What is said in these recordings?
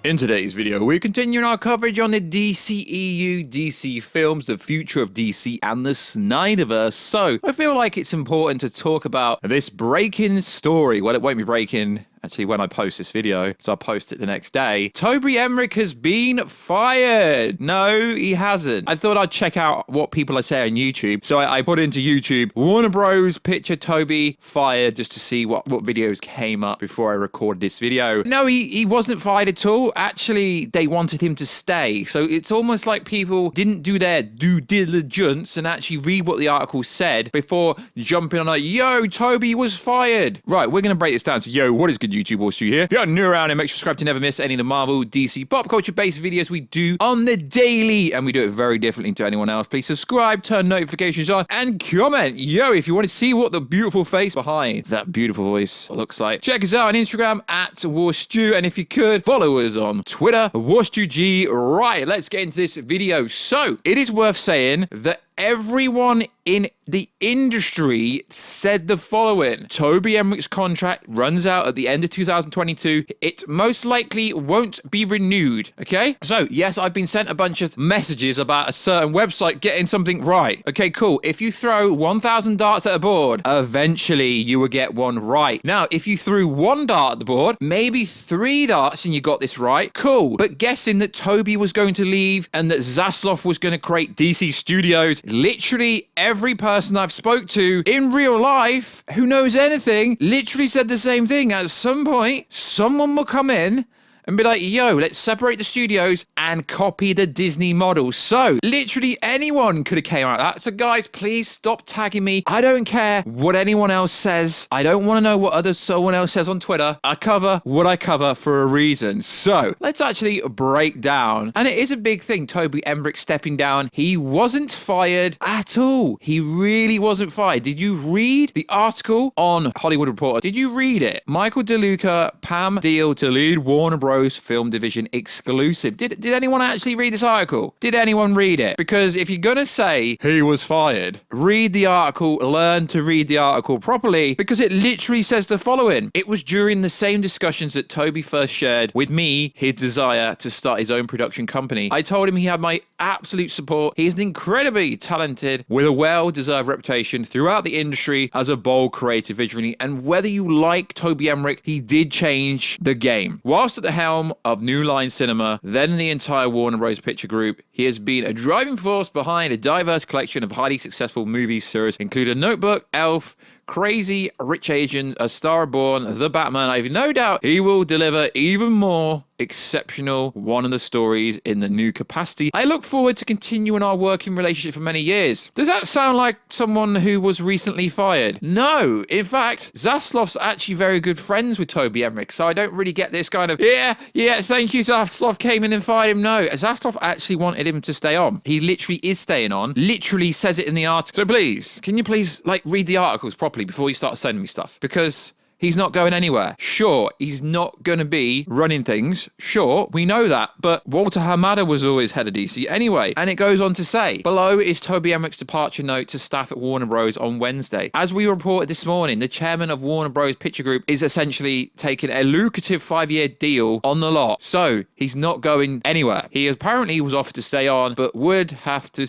In today's video, we're continuing our coverage on the DCEU, DC films, the future of DC, and the SnyderVerse. So, I feel like it's important to talk about this breaking story. Well, it won't be breaking actually when I post this video, so I'll post it the next day. Toby Emmerich has been fired. No, he hasn't. I thought I'd check out what people are saying on YouTube. So I put into YouTube, Warner Bros. Picture Toby fired, just to see what videos came up before I recorded this video. No, he wasn't fired at all. Actually, they wanted him to stay. So it's almost like people didn't do their due diligence and actually read what the article said before jumping on like, yo, Toby was fired. Right, we're going to break this down. So, yo, what is good, YouTube Warstu here? If you're new around here, make sure to subscribe to never miss any of the Marvel, DC, pop culture based videos we do on the daily, and we do it very differently to anyone else. Please subscribe, turn notifications on, and comment. Yo, if you want to see what the beautiful face behind that beautiful voice looks like, check us out on Instagram at Warstu, and if you could, follow us on Twitter, WarstuG. Right, let's get into this video. So, it is worth saying that everyone in the industry said the following: Toby Emmerich's contract runs out at the end of 2022. It most likely won't be renewed. Okay? So, yes, I've been sent a bunch of messages about a certain website getting something right. Okay, cool. If you throw 1,000 darts at a board, eventually you will get one right. Now, if you threw one dart at the board, maybe 3 darts and you got this right, cool. But guessing that Toby was going to leave and that Zaslav was going to create DC Studios, literally every person I've spoke to in real life who knows anything literally said the same thing. At some point, someone will come in and be like, yo, let's separate the studios and copy the Disney model. So, literally anyone could have came out of that. So, guys, please stop tagging me. I don't care what anyone else says. I don't want to know what someone else says on Twitter. I cover what I cover for a reason. So, let's actually break down. And it is a big thing, Toby Emmerich stepping down. He wasn't fired at all. He really wasn't fired. Did you read the article on Hollywood Reporter? Did you read it? Michael DeLuca, Pam deal to lead Warner Bros. Film division exclusive. Did anyone actually read this article? Did anyone read it? Because if you're gonna say he was fired, read the article, learn to read the article properly, because it literally says the following: it was during the same discussions that Toby first shared with me his desire to start his own production company. I told him he had my absolute support. He is incredibly talented with a well-deserved reputation throughout the industry as a bold creative visionary, and whether you like Toby Emmerich, he did change the game. Whilst at the helm of New Line Cinema, then the entire Warner Bros. Picture Group, he has been a driving force behind a diverse collection of highly successful movie series, including Notebook, Elf, Crazy Rich Asians, A Star Born, The Batman. I have no doubt he will deliver even more exceptional one of the stories in the new capacity. I look forward to continuing our working relationship for many years. Does that sound like someone who was recently fired? No. In fact, Zaslav's actually very good friends with Toby Emmerich, so I don't really get this kind of, yeah, thank you, Zaslav came in and fired him. No, Zaslav actually wanted him to stay on. He literally is staying on, literally says it in the article. So please, can you please read the articles properly before you start sending me stuff? Because he's not going anywhere. Sure, he's not going to be running things. Sure, we know that. But Walter Hamada was always head of DC anyway. And it goes on to say, below is Toby Emmerich's departure note to staff at Warner Bros. On Wednesday. As we reported this morning, the chairman of Warner Bros. Picture Group is essentially taking a lucrative 5-year deal on the lot. So, he's not going anywhere. He apparently was offered to stay on, but would have to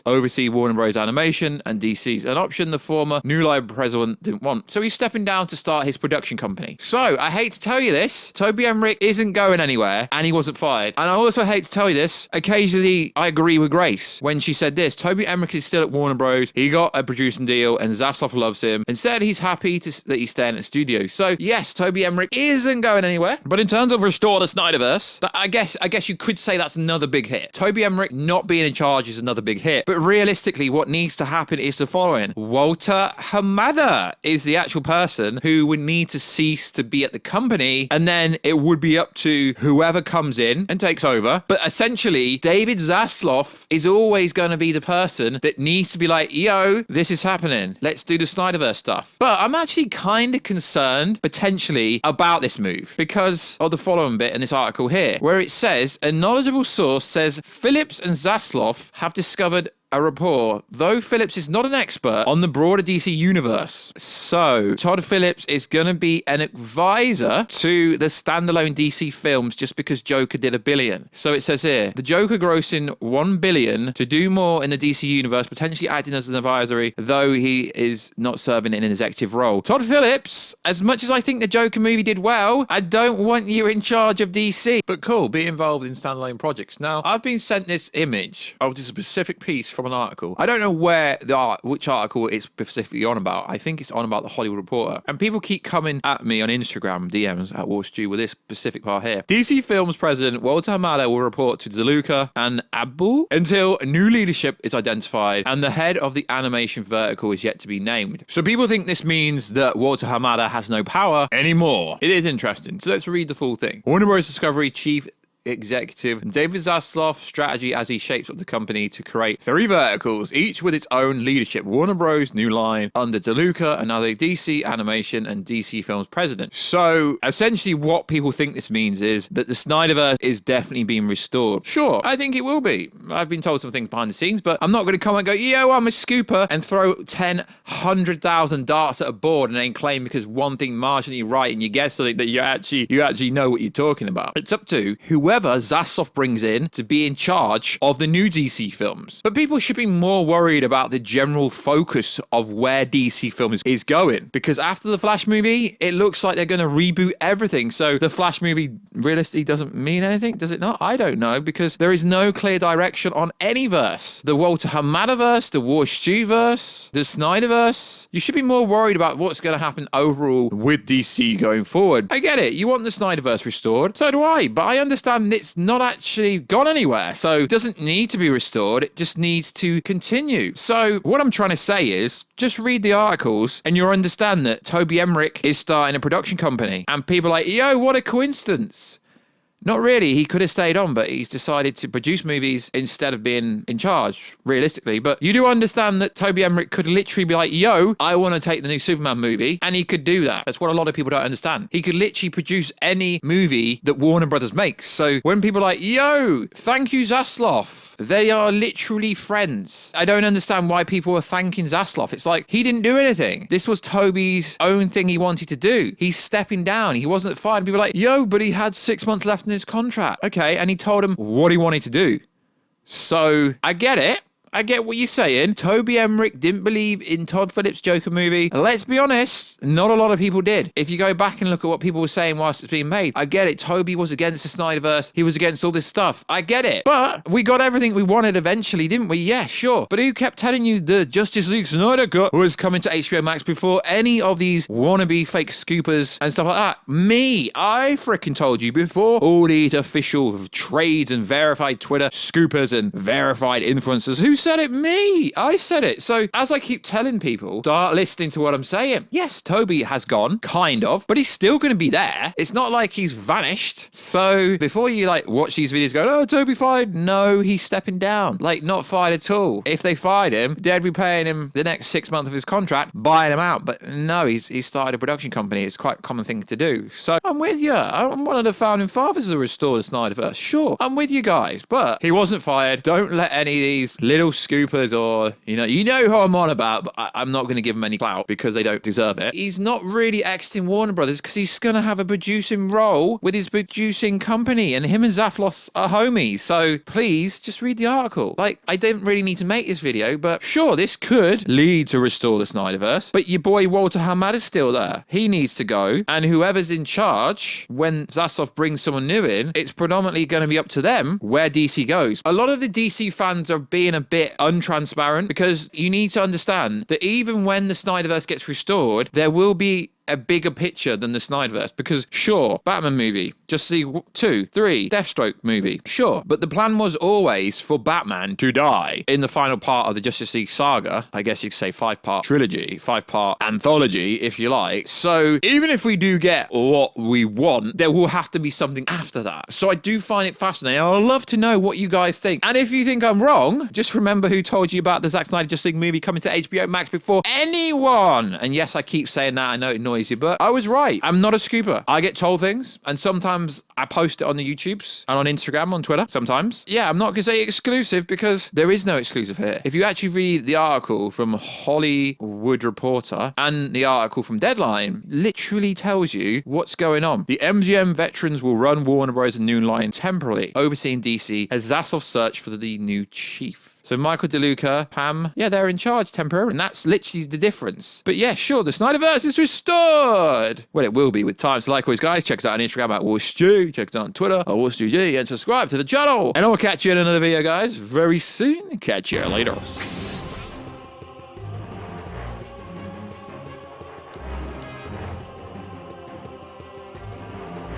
oversee Warner Bros. Animation and DC's, an option the former New Line president didn't want. So, he's stepping down to start his production company. So, I hate to tell you this, Toby Emmerich isn't going anywhere, and he wasn't fired. And I also hate to tell you this, occasionally I agree with Grace when she said this: Toby Emmerich is still at Warner Bros. He got a producing deal, and Zaslav loves him, and said he's happy that he's staying at the studio. So, yes, Toby Emmerich isn't going anywhere. But in terms of restore the SnyderVerse, I guess you could say that's another big hit. Toby Emmerich not being in charge is another big hit. But realistically, what needs to happen is the following: Walter Hamada is the actual person who would need to cease to be at the company, and then it would be up to whoever comes in and takes over. But essentially, David Zaslav is always going to be the person that needs to be like, yo, this is happening. Let's do the SnyderVerse stuff. But I'm actually kind of concerned, potentially, about this move because of the following bit in this article here, where it says, a knowledgeable source says Phillips and Zaslav have discovered a report, though Phillips is not an expert on the broader DC universe. So, Todd Phillips is going to be an advisor to the standalone DC films just because Joker did $1 billion. So it says here, the Joker grossing $1 billion to do more in the DC universe, potentially acting as an advisory, though he is not serving in an executive role. Todd Phillips, as much as I think the Joker movie did well, I don't want you in charge of DC. But cool, be involved in standalone projects. Now, I've been sent this image of this specific piece from an article. I don't know which article it's specifically on about. I think it's on about the Hollywood Reporter. And people keep coming at me on Instagram, DMs at WarStew with this specific part here. DC Films president Walter Hamada will report to DeLuca and Abu until new leadership is identified and the head of the animation vertical is yet to be named. So people think this means that Walter Hamada has no power anymore. It is interesting. So let's read the full thing. Warner Bros. Discovery Chief Executive David Zaslav's strategy as he shapes up the company to create 3 verticals, each with its own leadership. Warner Bros. New line under DeLuca, another DC Animation and DC Films president. So essentially what people think this means is that the Snyderverse is definitely being restored. Sure, I think it will be. I've been told some things behind the scenes, but I'm not going to come and go, yo, I'm a scooper and throw 100,000 darts at a board and then claim because one thing marginally right and you guess something that you actually know what you're talking about. It's up to whoever Zaslav brings in to be in charge of the new DC films. But people should be more worried about the general focus of where DC films is going. Because after the Flash movie, it looks like they're going to reboot everything. So the Flash movie realistically doesn't mean anything, does it not? I don't know, because there is no clear direction on any verse. The Walter Hamada verse, the WarStew verse, the Snyderverse. You should be more worried about what's going to happen overall with DC going forward. I get it. You want the Snyderverse restored. So do I. But I understand it's not actually gone anywhere, so it doesn't need to be restored, it just needs to continue. So what I'm trying to say is, just read the articles and you'll understand that Toby Emmerich is starting a production company, and people are like, yo, what a coincidence. Not really. He could have stayed on, but he's decided to produce movies instead of being in charge, realistically. But you do understand that Toby Emmerich could literally be like, yo, I want to take the new Superman movie. And he could do that. That's what a lot of people don't understand. He could literally produce any movie that Warner Brothers makes. So when people are like, yo, thank you, Zaslav. They are literally friends. I don't understand why people are thanking Zaslav. It's like, he didn't do anything. This was Toby's own thing he wanted to do. He's stepping down. He wasn't fired. And people are like, yo, but he had 6 months left in his contract. Okay, and he told him what he wanted to do. So, I get it. I get what you're saying. Toby Emmerich didn't believe in Todd Phillips' Joker movie. Let's be honest, not a lot of people did. If you go back and look at what people were saying whilst it's being made, I get it. Toby was against the Snyderverse. He was against all this stuff. I get it. But we got everything we wanted eventually, didn't we? Yeah, sure. But who kept telling you the Justice League Snyder Cut was coming to HBO Max before any of these wannabe fake scoopers and stuff like that? Me. I frickin' told you before all these official trades and verified Twitter scoopers and verified influencers. Who said it? Me. I said it. So as I keep telling people, start listening to what I'm saying. Yes, Toby has gone, kind of, but he's still going to be there. It's not like he's vanished. So before you like watch these videos going, oh, Toby fired. No, he's stepping down. Like not fired at all. If they fired him, they'd be paying him the next 6 months of his contract, buying him out. But no, he's started a production company. It's quite a common thing to do. So I'm with you. I'm one of the founding fathers of the Restore the Snyderverse. Sure, I'm with you guys, but he wasn't fired. Don't let any of these little scoopers or, you know who I'm on about, but I'm not going to give him any clout because they don't deserve it. He's not really exiting Warner Brothers because he's going to have a producing role with his producing company, and him and Zaslav are homies. So please just read the article. Like, I didn't really need to make this video, but sure, this could lead to Restore the Snyderverse, but your boy Walter Hamada's still there. He needs to go, and whoever's in charge, when Zaslav brings someone new in, it's predominantly going to be up to them where DC goes. A lot of the DC fans are being a bit untransparent because you need to understand that even when the Snyderverse gets restored, there will be a bigger picture than the Snyderverse, because sure, Batman movie, Justice League 2, 3, Deathstroke movie, sure, but the plan was always for Batman to die in the final part of the Justice League saga. I guess you could say 5-part trilogy, 5-part anthology, if you like. So even if we do get what we want, there will have to be something after that. So I do find it fascinating. I'd love to know what you guys think. And if you think I'm wrong, just remember who told you about the Zack Snyder Justice League movie coming to HBO Max before anyone. And yes, I keep saying that. I know it annoys annoys you, but I was right. I'm not a scooper. I get told things, and sometimes I post it on the YouTubes and on Instagram, on Twitter, sometimes. Yeah, I'm not going to say exclusive because there is no exclusive here. If you actually read the article from Hollywood Reporter and the article from Deadline, literally tells you what's going on. The MGM veterans will run Warner Bros. And New Line temporarily, overseeing DC as Zaslav's search for the new chief. So Michael DeLuca, Pam, yeah, they're in charge temporarily. And that's literally the difference. But yeah, sure, the SnyderVerse is restored. Well, it will be with time. So like always, guys, check us out on Instagram at WarStew. Check us out on Twitter at WarStewG. And subscribe to the channel. And I'll catch you in another video, guys, very soon. Catch you later.